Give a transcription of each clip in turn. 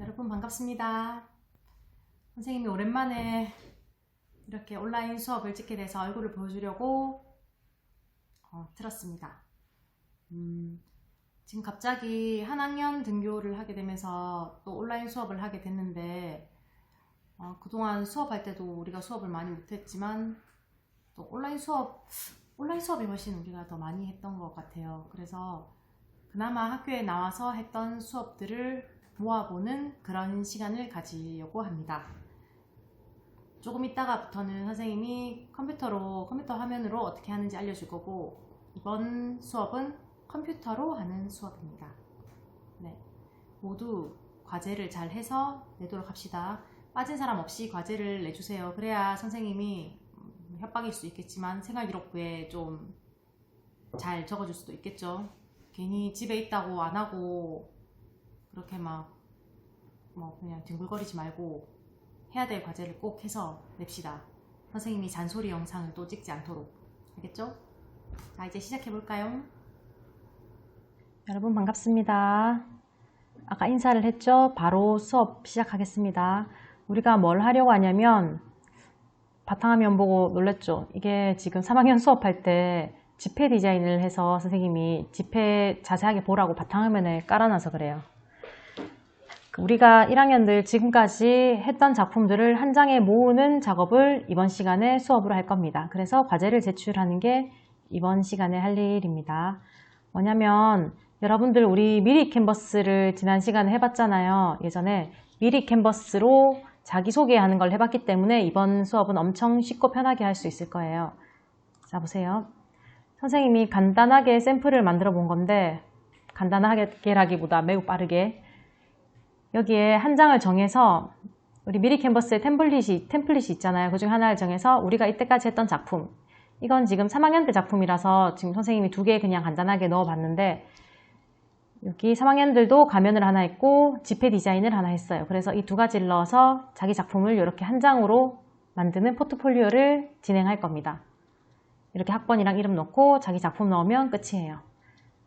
여러분 반갑습니다. 선생님이 오랜만에 이렇게 온라인 수업을 찍게 돼서 얼굴을 보여주려고 들었습니다. 지금 갑자기 한 학년 등교를 하게 되면서 또 온라인 수업을 하게 됐는데 그동안 수업할 때도 우리가 수업을 많이 못했지만 또 온라인 수업이 훨씬 우리가 더 많이 했던 것 같아요. 그래서 그나마 학교에 나와서 했던 수업들을 모아보는 그런 시간을 가지려고 합니다. 조금 있다가부터는 선생님이 컴퓨터 화면으로 어떻게 하는지 알려줄 거고, 이번 수업은 컴퓨터로 하는 수업입니다. 네, 모두 과제를 잘 해서 내도록 합시다. 빠진 사람 없이 과제를 내주세요. 그래야 선생님이 협박일 수 있겠지만 생활기록부에 좀 잘 적어줄 수도 있겠죠. 괜히 집에 있다고 안 하고 그렇게 그냥 뒹굴거리지 말고 해야 될 과제를 꼭 해서 냅시다. 선생님이 잔소리 영상을 또 찍지 않도록. 알겠죠? 자, 이제 시작해 볼까요? 여러분 반갑습니다. 아까 인사를 했죠? 바로 수업 시작하겠습니다. 우리가 뭘 하려고 하냐면, 바탕화면 보고 놀랬죠? 이게 지금 3학년 수업할 때 집회 디자인을 해서 선생님이 집회 자세하게 보라고 바탕화면에 깔아놔서 그래요. 우리가 1학년들 지금까지 했던 작품들을 한 장에 모으는 작업을 이번 시간에 수업으로 할 겁니다. 그래서 과제를 제출하는 게 이번 시간에 할 일입니다. 뭐냐면, 여러분들 우리 미리 캔버스를 지난 시간에 해봤잖아요. 예전에 미리 캔버스로 자기소개하는 걸 해봤기 때문에 이번 수업은 엄청 쉽고 편하게 할 수 있을 거예요. 자, 보세요. 선생님이 간단하게 샘플을 만들어 본 건데, 간단하게라기보다 매우 빠르게 여기에 한 장을 정해서, 우리 미리 캔버스에 템플릿이 있잖아요. 그 중에 하나를 정해서 우리가 이때까지 했던 작품, 이건 지금 3학년 때 작품이라서 지금 선생님이 2개 그냥 간단하게 넣어봤는데, 여기 3학년들도 가면을 하나 했고 집회 디자인을 하나 했어요. 그래서 이 2가지를 넣어서 자기 작품을 이렇게 한 장으로 만드는 포트폴리오를 진행할 겁니다. 이렇게 학번이랑 이름 넣고 자기 작품 넣으면 끝이에요.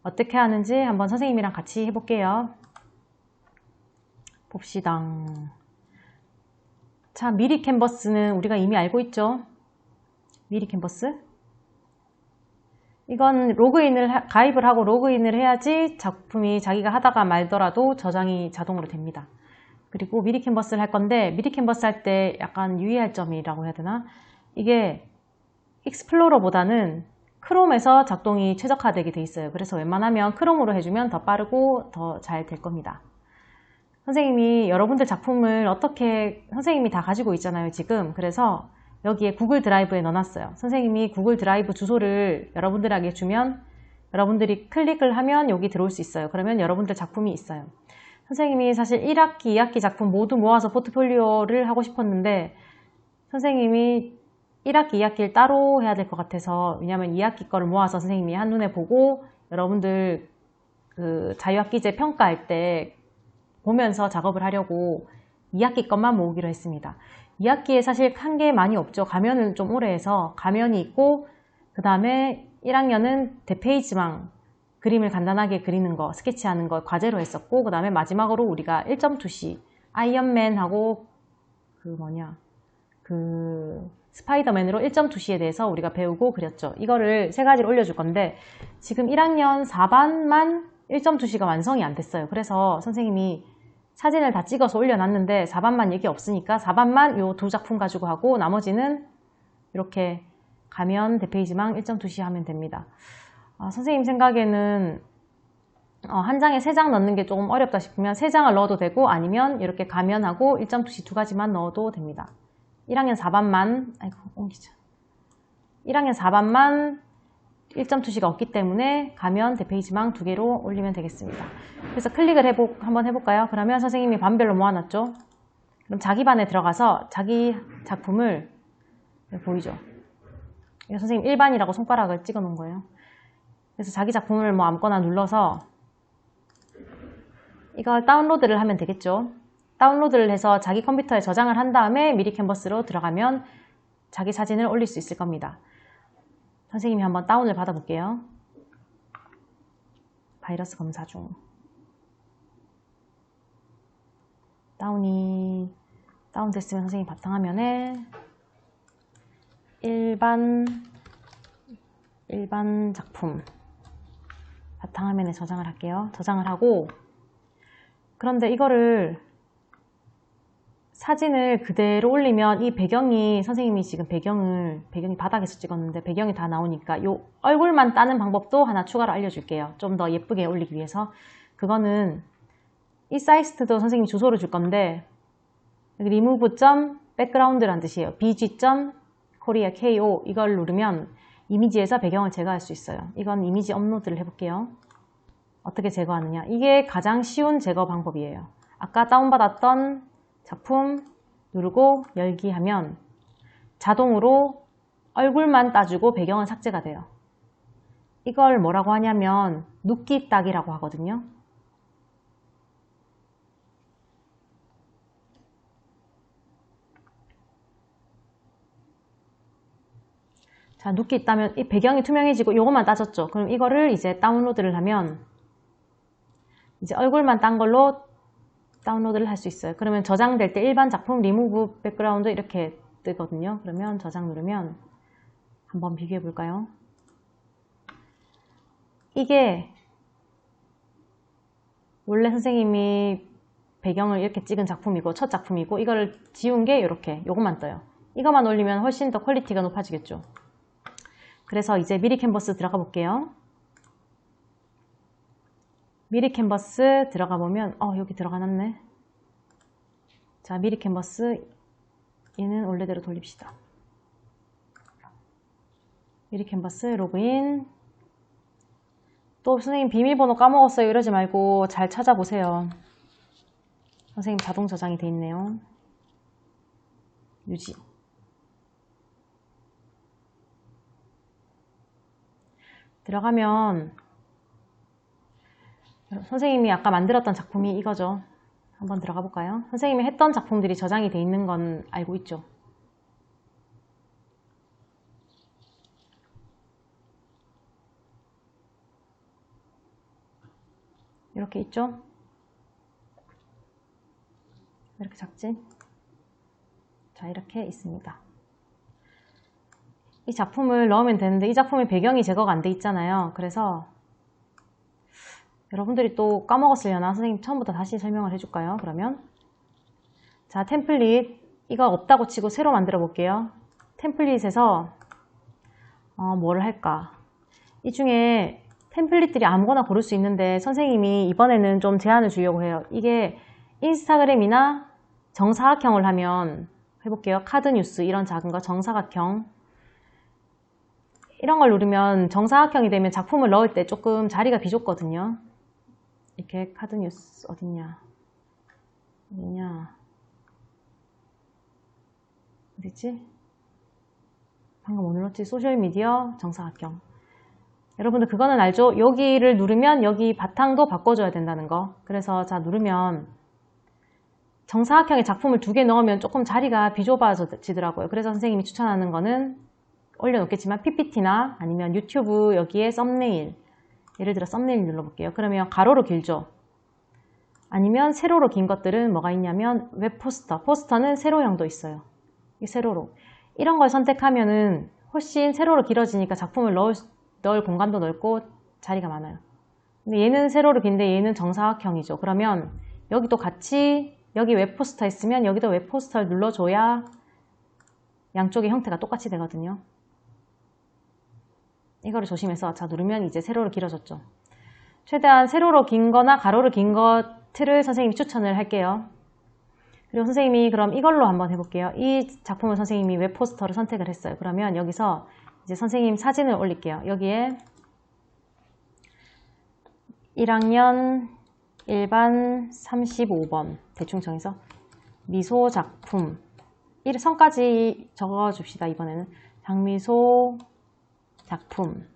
어떻게 하는지 한번 선생님이랑 같이 해볼게요. 봅시다. 자, 미리 캔버스는 우리가 이미 알고 있죠? 미리 캔버스. 이건 가입을 하고 로그인을 해야지 작품이 자기가 하다가 말더라도 저장이 자동으로 됩니다. 그리고 미리 캔버스를 할 건데, 미리 캔버스 할 때 약간 유의할 점이라고 해야 되나? 이게 익스플로러보다는 크롬에서 작동이 최적화되게 돼 있어요. 그래서 웬만하면 크롬으로 해주면 더 빠르고 더 잘 될 겁니다. 선생님이 여러분들 작품을 선생님이 다 가지고 있잖아요, 지금. 그래서 여기에 구글 드라이브에 넣어놨어요. 선생님이 구글 드라이브 주소를 여러분들에게 주면 여러분들이 클릭을 하면 여기 들어올 수 있어요. 그러면 여러분들 작품이 있어요. 선생님이 사실 1학기, 2학기 작품 모두 모아서 포트폴리오를 하고 싶었는데, 선생님이 1학기, 2학기를 따로 해야 될 것 같아서, 왜냐면 2학기 거를 모아서 선생님이 한눈에 보고 여러분들 그 자유학기제 평가할 때 보면서 작업을 하려고 2학기 것만 모으기로 했습니다. 2학기에 사실 한 게 많이 없죠. 가면은 좀 오래 해서 가면이 있고, 그 다음에 1학년은 대페이지망 그림을 간단하게 그리는 거, 스케치하는 거 과제로 했었고, 그 다음에 마지막으로 우리가 1.2C 아이언맨하고 스파이더맨으로 1.2C에 대해서 우리가 배우고 그렸죠. 이거를 3가지를 올려줄 건데, 지금 1학년 4반만 1.2C가 완성이 안 됐어요. 그래서 선생님이 사진을 다 찍어서 올려놨는데 4반만 얘기 없으니까 4반만 요 2작품 가지고 하고, 나머지는 이렇게 가면 대페이지망 1.2C 하면 됩니다. 선생님 생각에는 한 장에 3장 넣는 게 조금 어렵다 싶으면 3장을 넣어도 되고, 아니면 이렇게 가면하고 1.2C 2가지만 넣어도 됩니다. 1학년 4반만 1학년 4반만 1.2C가 없기 때문에 가면 대페이지망 2개로 올리면 되겠습니다. 그래서 클릭을 한번 해볼까요? 그러면 선생님이 반별로 모아놨죠? 그럼 자기 반에 들어가서 자기 작품을, 보이죠? 이거 선생님 1반이라고 손가락을 찍어 놓은 거예요. 그래서 자기 작품을 아무거나 눌러서 이걸 다운로드를 하면 되겠죠? 다운로드를 해서 자기 컴퓨터에 저장을 한 다음에 미리 캔버스로 들어가면 자기 사진을 올릴 수 있을 겁니다. 선생님이 한번 다운을 받아볼게요. 바이러스 검사 중. 다운됐으면 선생님 바탕화면에 일반 작품 바탕화면에 저장을 할게요. 저장을 하고, 그런데 이거를 사진을 그대로 올리면 이 배경이, 선생님이 지금 배경이 바닥에서 찍었는데 배경이 다 나오니까 요 얼굴만 따는 방법도 하나 추가로 알려줄게요. 좀 더 예쁘게 올리기 위해서. 그거는 이 사이트도 선생님이 주소를 줄 건데, 여기 remove.background라는 뜻이에요. bg.korea ko 이걸 누르면 이미지에서 배경을 제거할 수 있어요. 이건 이미지 업로드를 해볼게요. 어떻게 제거하느냐, 이게 가장 쉬운 제거 방법이에요. 아까 다운받았던 작품 누르고 열기 하면 자동으로 얼굴만 따주고 배경은 삭제가 돼요. 이걸 뭐라고 하냐면 눕기 따기라고 하거든요. 자, 눕기 있다면 이 배경이 투명해지고 요것만 따졌죠. 그럼 이거를 이제 다운로드를 하면 이제 얼굴만 딴 걸로 다운로드를 할 수 있어요. 그러면 저장될 때 일반 작품 리무브 백그라운드 이렇게 뜨거든요. 그러면 저장 누르면 한번 비교해 볼까요? 이게 원래 선생님이 배경을 이렇게 찍은 작품이고 첫 작품이고, 이거를 지운 게 이렇게 요것만 떠요. 이것만 올리면 훨씬 더 퀄리티가 높아지겠죠. 그래서 이제 미리 캔버스 들어가 볼게요. 미리 캔버스 들어가 보면 여기 들어가 놨네. 자, 미리 캔버스 얘는 원래대로 돌립시다. 미리 캔버스 로그인. 또 선생님 비밀번호 까먹었어요 이러지 말고 잘 찾아보세요. 선생님 자동 저장이 돼 있네요. 유지. 들어가면 선생님이 아까 만들었던 작품이 이거죠. 한번 들어가 볼까요? 선생님이 했던 작품들이 저장이 돼 있는 건 알고 있죠? 이렇게 있죠? 이렇게 작지? 자, 이렇게 있습니다. 이 작품을 넣으면 되는데 이 작품의 배경이 제거가 안 돼 있잖아요. 그래서 여러분들이 또 까먹었으려나 선생님 처음부터 다시 설명을 해줄까요? 그러면 자, 템플릿 이거 없다고 치고 새로 만들어 볼게요. 템플릿에서 뭐를 할까? 이 중에 템플릿들이 아무거나 고를 수 있는데 선생님이 이번에는 좀 제한을 주려고 해요. 이게 인스타그램이나 정사각형을 하면 해볼게요. 카드뉴스 이런 작은 거 정사각형 이런 걸 누르면 정사각형이 되면 작품을 넣을 때 조금 자리가 비좁거든요. 이렇게 카드뉴스 어딨냐 어디지? 방금 뭐 눌렀지? 소셜미디어 정사각형. 여러분들 그거는 알죠? 여기를 누르면 여기 바탕도 바꿔줘야 된다는 거. 그래서 자 누르면 정사각형의 작품을 2개 넣으면 조금 자리가 비좁아지더라고요. 그래서 선생님이 추천하는 거는 올려놓겠지만 PPT나 아니면 유튜브 여기에 썸네일, 예를 들어 썸네일 눌러볼게요. 그러면 가로로 길죠. 아니면 세로로 긴 것들은 뭐가 있냐면 웹포스터, 포스터는 세로형도 있어요. 이 세로로 이런 걸 선택하면은 훨씬 세로로 길어지니까 작품을 넣을 공간도 넓고 자리가 많아요. 근데 얘는 세로로 긴데 얘는 정사각형이죠. 그러면 여기도 같이 여기 웹포스터 있으면 여기도 웹포스터를 눌러줘야 양쪽의 형태가 똑같이 되거든요. 이거를 조심해서 자 누르면 이제 세로로 길어졌죠. 최대한 세로로 긴 거나 가로로 긴 것을 선생님이 추천을 할게요. 그리고 선생님이 그럼 이걸로 한번 해볼게요. 이 작품을 선생님이 웹포스터를 선택을 했어요. 그러면 여기서 이제 선생님 사진을 올릴게요. 여기에 1학년 일반 35번 대충 정해서 미소 작품 성까지 적어줍시다. 이번에는 장미소 작품.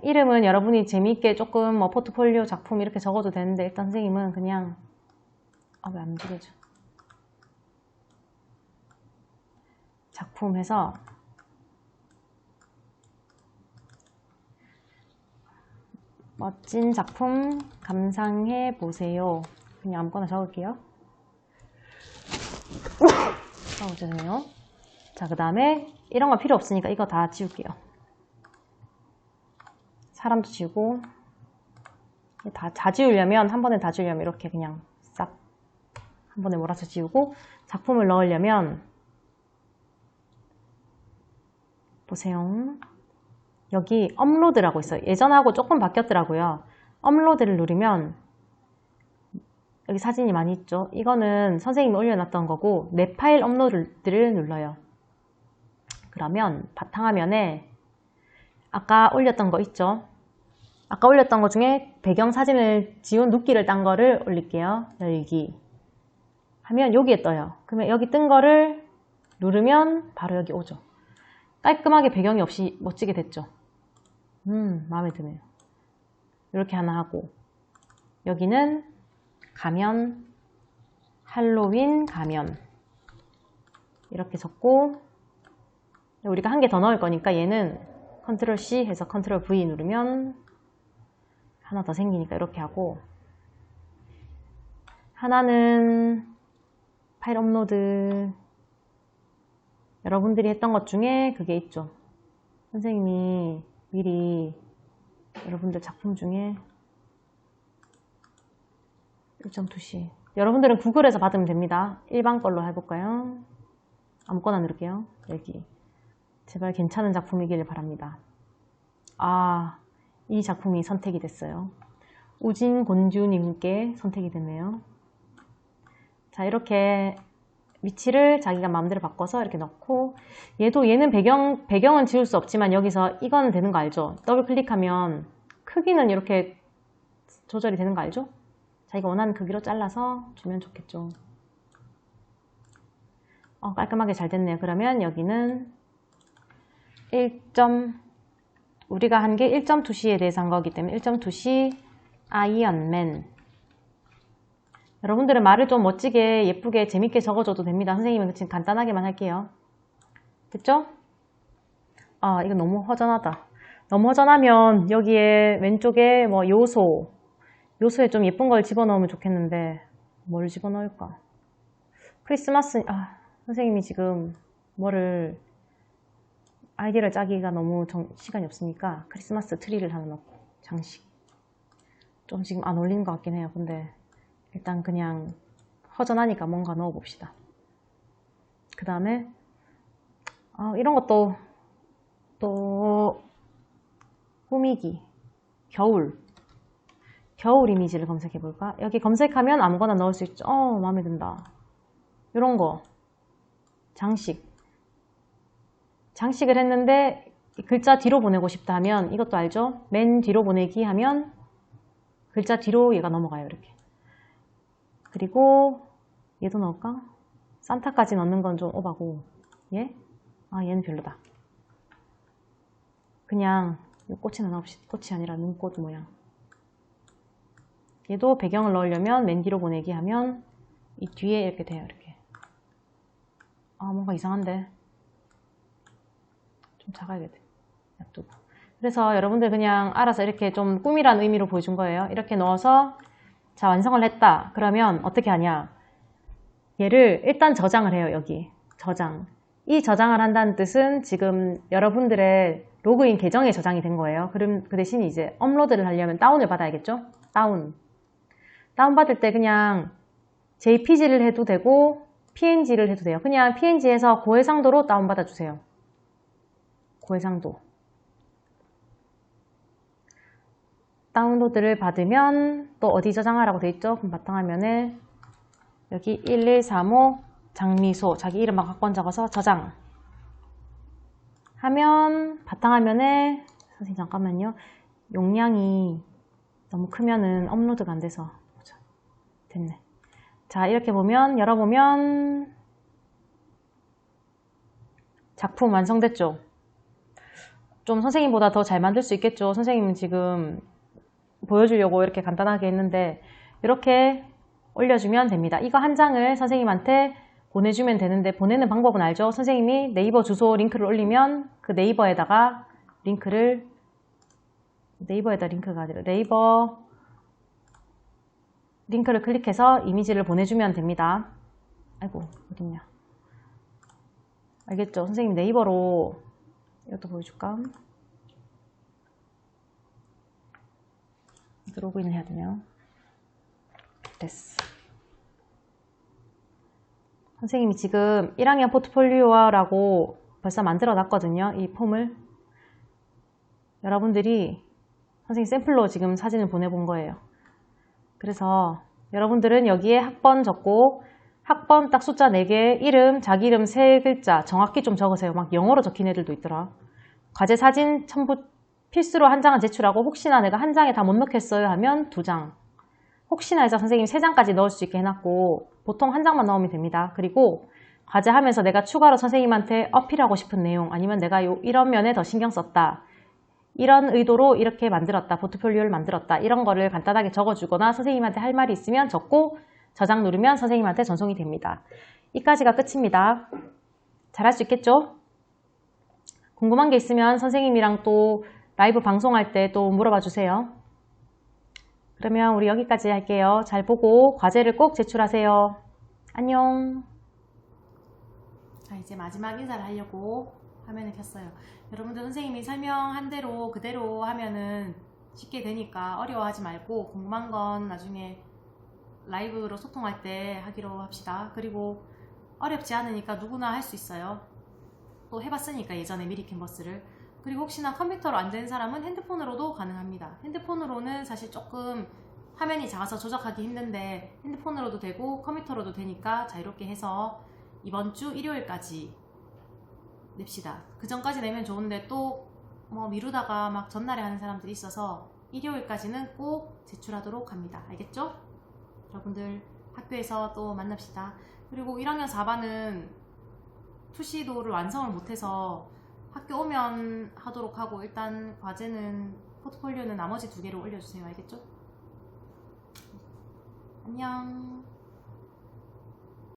이름은 여러분이 재미있게 조금 뭐 포트폴리오 작품 이렇게 적어도 되는데 일단 선생님은 그냥 왜 안 움직여져? 작품 해서 멋진 작품 감상해 보세요. 그냥 아무거나 적을게요. 죄송해요. 자, 그 다음에 이런 거 필요 없으니까 이거 다 지울게요. 사람도 지우고, 다 지우려면, 한 번에 다 지우려면 이렇게 그냥 싹 한 번에 몰아서 지우고, 작품을 넣으려면 보세요. 여기 업로드라고 있어요. 예전하고 조금 바뀌었더라고요. 업로드를 누르면 여기 사진이 많이 있죠. 이거는 선생님이 올려놨던 거고 내 파일 업로드를 눌러요. 그러면 바탕화면에 아까 올렸던 거 있죠. 아까 올렸던 거 중에 배경사진을 지운 눕기를 딴 거를 올릴게요. 열기 하면 여기에 떠요. 그러면 여기 뜬 거를 누르면 바로 여기 오죠. 깔끔하게 배경이 없이 멋지게 됐죠. 마음에 드네요. 이렇게 하나 하고 여기는 가면, 할로윈 가면 이렇게 적고 우리가 한 개 더 넣을 거니까 얘는 컨트롤 C 해서 컨트롤 V 누르면 하나 더 생기니까 이렇게 하고 하나는 파일 업로드 여러분들이 했던 것 중에 그게 있죠. 선생님이 미리 여러분들 작품 중에 1.2시 여러분들은 구글에서 받으면 됩니다. 일반 걸로 해볼까요? 아무거나 누를게요. 여기 제발 괜찮은 작품이길 바랍니다. 이 작품이 선택이 됐어요. 우진곤주님께 선택이 됐네요. 자, 이렇게 위치를 자기가 마음대로 바꿔서 이렇게 넣고 얘는 배경은 지울 수 없지만 여기서 이거는 되는 거 알죠? 더블 클릭하면 크기는 이렇게 조절이 되는 거 알죠? 자기가 원하는 크기로 잘라서 주면 좋겠죠. 깔끔하게 잘 됐네요. 그러면 여기는 우리가 한 게 1.2시에 대해서 한 거기 때문에 1.2시 아이언맨 여러분들은 말을 좀 멋지게 예쁘게 재밌게 적어줘도 됩니다. 선생님은 지금 간단하게만 할게요. 됐죠? 이거 너무 허전하다. 너무 허전하면 여기에 왼쪽에 뭐 요소에 좀 예쁜 걸 집어넣으면 좋겠는데 뭘 집어넣을까? 크리스마스 선생님이 지금 아이디어를 짜기가 너무 시간이 없으니까 크리스마스 트리를 하나 넣고 장식 좀 지금 안 어울리는 것 같긴 해요. 근데 일단 그냥 허전하니까 뭔가 넣어봅시다. 그 다음에 이런 것도 또 꾸미기 겨울 이미지를 검색해볼까? 여기 검색하면 아무거나 넣을 수 있죠. 마음에 든다. 이런 거 장식을 했는데 글자 뒤로 보내고 싶다 하면 이것도 알죠? 맨 뒤로 보내기 하면 글자 뒤로 얘가 넘어가요. 이렇게. 그리고 얘도 넣을까? 산타까지 넣는 건 좀 오바고 얘는 별로다. 그냥 꽃이 하나 넣읍시다. 꽃이 아니라 눈꽃 모양. 얘도 배경을 넣으려면 맨 뒤로 보내기 하면 이 뒤에 이렇게 돼요. 이렇게. 뭔가 이상한데 좀 작아야겠다. 놔두고. 그래서 여러분들 그냥 알아서 이렇게 좀 꾸미라는 의미로 보여준 거예요. 이렇게 넣어서 자 완성을 했다. 그러면 어떻게 하냐? 얘를 일단 저장을 해요. 여기 저장. 이 저장을 한다는 뜻은 지금 여러분들의 로그인 계정에 저장이 된 거예요. 그럼 그 대신 이제 업로드를 하려면 다운을 받아야겠죠? 다운 받을 때 그냥 JPG를 해도 되고 PNG를 해도 돼요. 그냥 PNG에서 고해상도로 다운 받아주세요. 고해상도. 다운로드를 받으면 또 어디 저장하라고 돼 있죠? 그럼 바탕화면에 여기 1135 장미소 자기 이름만 각본 적어서 저장 하면 바탕화면에 선생님 잠깐만요. 용량이 너무 크면은 업로드가 안 돼서 보자. 됐네. 자 이렇게 보면 열어보면 작품 완성됐죠? 좀 선생님보다 더 잘 만들 수 있겠죠? 선생님은 지금 보여주려고 이렇게 간단하게 했는데 이렇게 올려주면 됩니다. 이거 한 장을 선생님한테 보내주면 되는데 보내는 방법은 알죠? 선생님이 네이버 주소 링크를 올리면 그 네이버에다가 링크가 아니라 네이버 링크를 클릭해서 이미지를 보내주면 됩니다. 아이고 어딨냐. 알겠죠? 선생님 네이버로 이것도 보여줄까? 로그인을 해야 되네요. 됐어. 선생님이 지금 1학년 포트폴리오라고 벌써 만들어 놨거든요. 이 폼을. 여러분들이 선생님 샘플로 지금 사진을 보내본 거예요. 그래서 여러분들은 여기에 학번 적고 학번 딱 숫자 4개, 이름, 자기 이름 3글자 정확히 좀 적으세요. 막 영어로 적힌 애들도 있더라. 과제 사진 첨부 필수로 한 장은 제출하고 혹시나 내가 한 장에 다 못 넣겠어요 하면 2장. 혹시나 해서 선생님 3장까지 넣을 수 있게 해놨고 보통 한 장만 넣으면 됩니다. 그리고 과제하면서 내가 추가로 선생님한테 어필하고 싶은 내용 아니면 내가 이런 면에 더 신경 썼다. 이런 의도로 이렇게 만들었다. 포트폴리오를 만들었다. 이런 거를 간단하게 적어주거나 선생님한테 할 말이 있으면 적고 저장 누르면 선생님한테 전송이 됩니다. 이까지가 끝입니다. 잘할 수 있겠죠? 궁금한 게 있으면 선생님이랑 또 라이브 방송할 때 또 물어봐 주세요. 그러면 우리 여기까지 할게요. 잘 보고 과제를 꼭 제출하세요. 안녕. 자, 이제 마지막 인사를 하려고 화면을 켰어요. 여러분들 선생님이 설명한 대로 그대로 하면은 쉽게 되니까 어려워하지 말고 궁금한 건 나중에 라이브로 소통할 때 하기로 합시다. 그리고 어렵지 않으니까 누구나 할 수 있어요. 또 해봤으니까 예전에 미리 캔버스를. 그리고 혹시나 컴퓨터로 안 된 사람은 핸드폰으로도 가능합니다. 핸드폰으로는 사실 조금 화면이 작아서 조작하기 힘든데 핸드폰으로도 되고 컴퓨터로도 되니까 자유롭게 해서 이번 주 일요일까지 냅시다. 그 전까지 내면 좋은데 또 뭐 미루다가 막 전날에 하는 사람들이 있어서 일요일까지는 꼭 제출하도록 합니다. 알겠죠? 여러분들 학교에서 또 만납시다. 그리고 1학년 4반은 투시도를 완성을 못해서 학교 오면 하도록 하고 일단 과제는 포트폴리오는 나머지 2개로 올려주세요. 알겠죠? 안녕.